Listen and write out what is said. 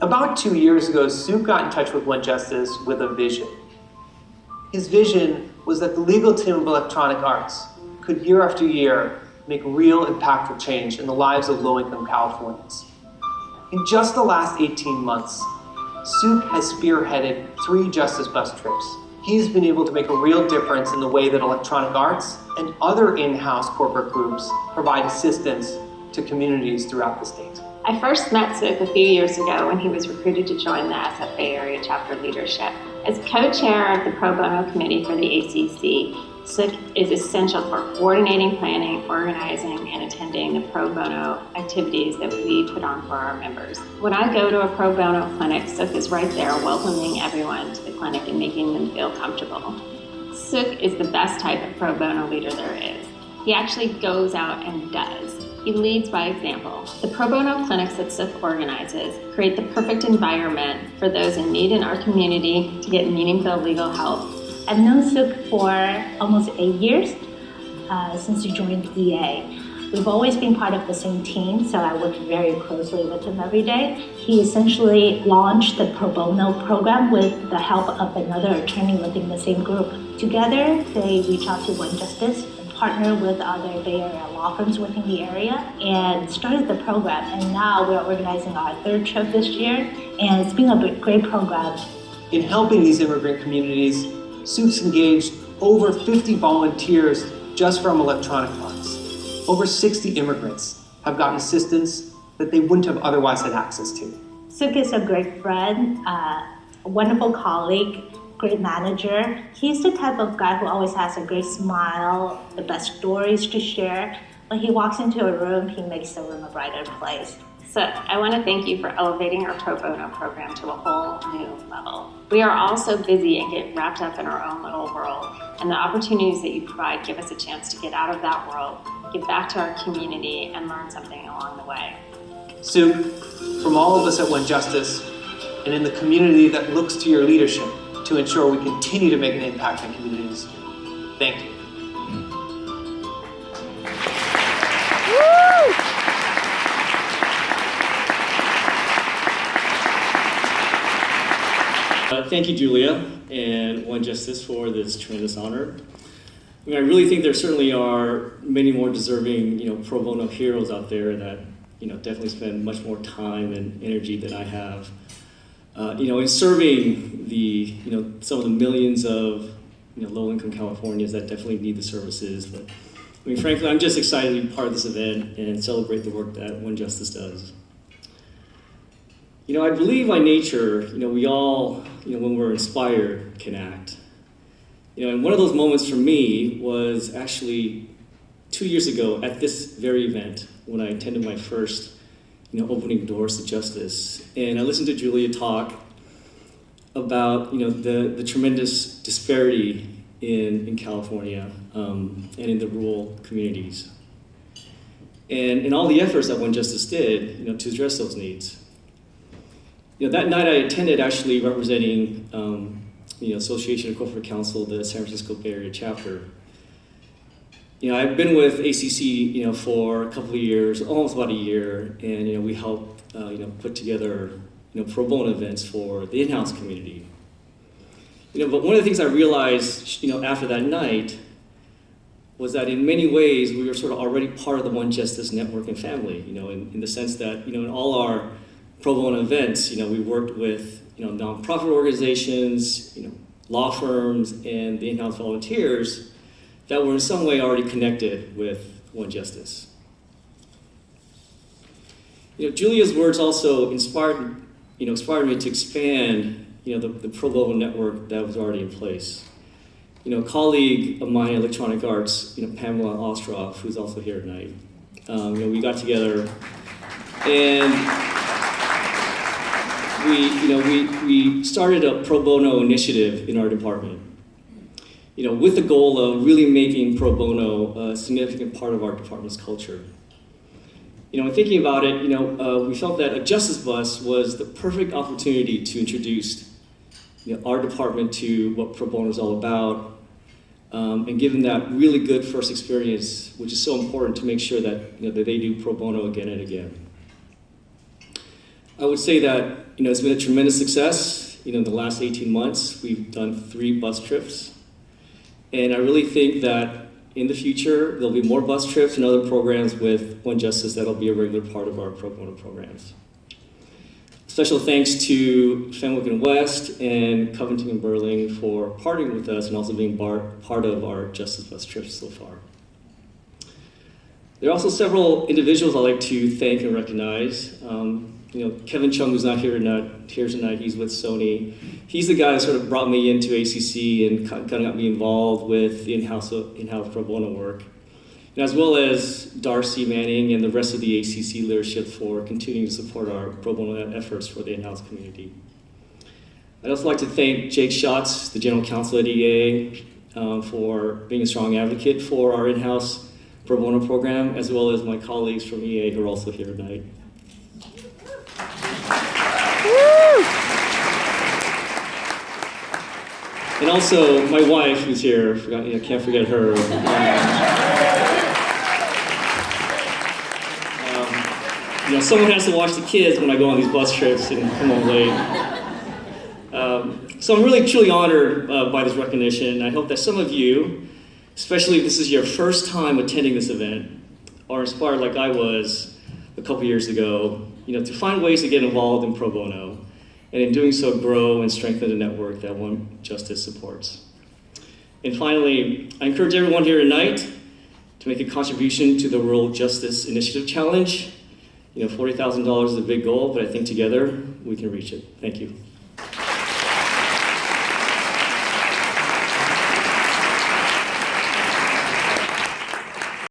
About 2 years ago, Suk got in touch with One Justice with a vision. His vision was that the legal team of electronic arts could year after year make real impactful change in the lives of low-income Californians. In just the last 18 months, Suk has spearheaded 3 Justice bus trips. He's been able to make a real difference in the way that electronic arts and other in-house corporate groups provide assistance to communities throughout the state. I first met Suk a few years ago when he was recruited to join the SF Bay Area chapter leadership. As co-chair of the Pro Bono Committee for the ACC, Suk is essential for coordinating, planning, organizing, and attending the pro bono activities that we put on for our members. When I go to a pro bono clinic, Suk is right there welcoming everyone to the clinic and making them feel comfortable. Suk is the best type of pro bono leader there is. He actually goes out and does. He leads by example. The pro bono clinics that Suk organizes create the perfect environment for those in need in our community to get meaningful legal help. I've known Suk for almost 8 years since he joined EA. We've always been part of the same team, so I work very closely with him every day. He essentially launched the pro bono program with the help of another attorney within the same group. Together, they reach out to One Justice, partner with other Bay Area law firms within the area, and started the program. And now we're organizing our 3rd trip this year, and it's been a great program. In helping these immigrant communities, Suk's engaged over 50 volunteers just from electronic arts. Over 60 immigrants have gotten assistance that they wouldn't have otherwise had access to. Suk is a great friend, a wonderful colleague, great manager. He's the type of guy who always has a great smile, the best stories to share. When he walks into a room, he makes the room a brighter place. Suk, I want to thank you for elevating our pro bono program to a whole new level. We are all so busy and get wrapped up in our own little world, and the opportunities that you provide give us a chance to get out of that world, give back to our community, and learn something along the way. Suk, from all of us at One Justice, and in the community that looks to your leadership to ensure we continue to make an impact in communities, thank you. Thank you, Julia, and One Justice for this tremendous honor. I mean, I really think there certainly are many more deserving, pro bono heroes out there that, definitely spend much more time and energy than I have, in serving the, some of the millions of, low-income Californians that definitely need the services. But, I mean, frankly, I'm just excited to be part of this event and celebrate the work that One Justice does. I believe by nature, we all, when we're inspired, can act. And one of those moments for me was actually 2 years ago at this very event when I attended my first, opening doors to justice. And I listened to Julia talk about, the tremendous disparity in California and in the rural communities. And all the efforts that One Justice did, to address those needs. That night I attended actually representing the Association of Corporate Counsel, the San Francisco Bay Area chapter. I've been with ACC, for a couple of years, almost about a year, and we helped, put together, pro bono events for the in-house community. But one of the things I realized, after that night, was that in many ways we were sort of already part of the One Justice network and family. In the sense that, in all our pro bono events, we worked with, nonprofit organizations, law firms, and the in-house volunteers that were in some way already connected with One Justice. Julia's words also inspired me to expand, the pro bono network that was already in place. A colleague of mine in electronic arts, Pamela Ostroff, who's also here tonight, we got together and we started a pro bono initiative in our department, with the goal of really making pro bono a significant part of our department's culture. In thinking about it, we felt that a justice bus was the perfect opportunity to introduce our department to what pro bono is all about, and give them that really good first experience, which is so important to make sure that, that they do pro bono again and again. I would say that it's been a tremendous success. In the last 18 months, we've done 3 bus trips. And I really think that in the future, there'll be more bus trips and other programs with One Justice that'll be a regular part of our pro bono programs. Special thanks to Fenwick and West and Covington and Burling for partnering with us and also being part of our Justice bus trips so far. There are also several individuals I'd like to thank and recognize. Kevin Chung, who's not here tonight, he's with Sony. He's the guy that sort of brought me into ACC and kind of got me involved with the in-house pro bono work, and as well as Darcy Manning and the rest of the ACC leadership for continuing to support our pro bono efforts for the in-house community. I'd also like to thank Jake Schatz, the general counsel at EA, for being a strong advocate for our in-house pro bono program, as well as my colleagues from EA who are also here tonight. And also my wife, who's here, can't forget her. Someone has to watch the kids when I go on these bus trips and come home late. So I'm really truly honored by this recognition. I hope that some of you, especially if this is your first time attending this event, are inspired like I was a couple years ago, to find ways to get involved in pro bono, and in doing so grow and strengthen the network that One Justice supports. And finally, I encourage everyone here tonight to make a contribution to the Rural Justice Initiative Challenge. $40,000 is a big goal, but I think together we can reach it. Thank you.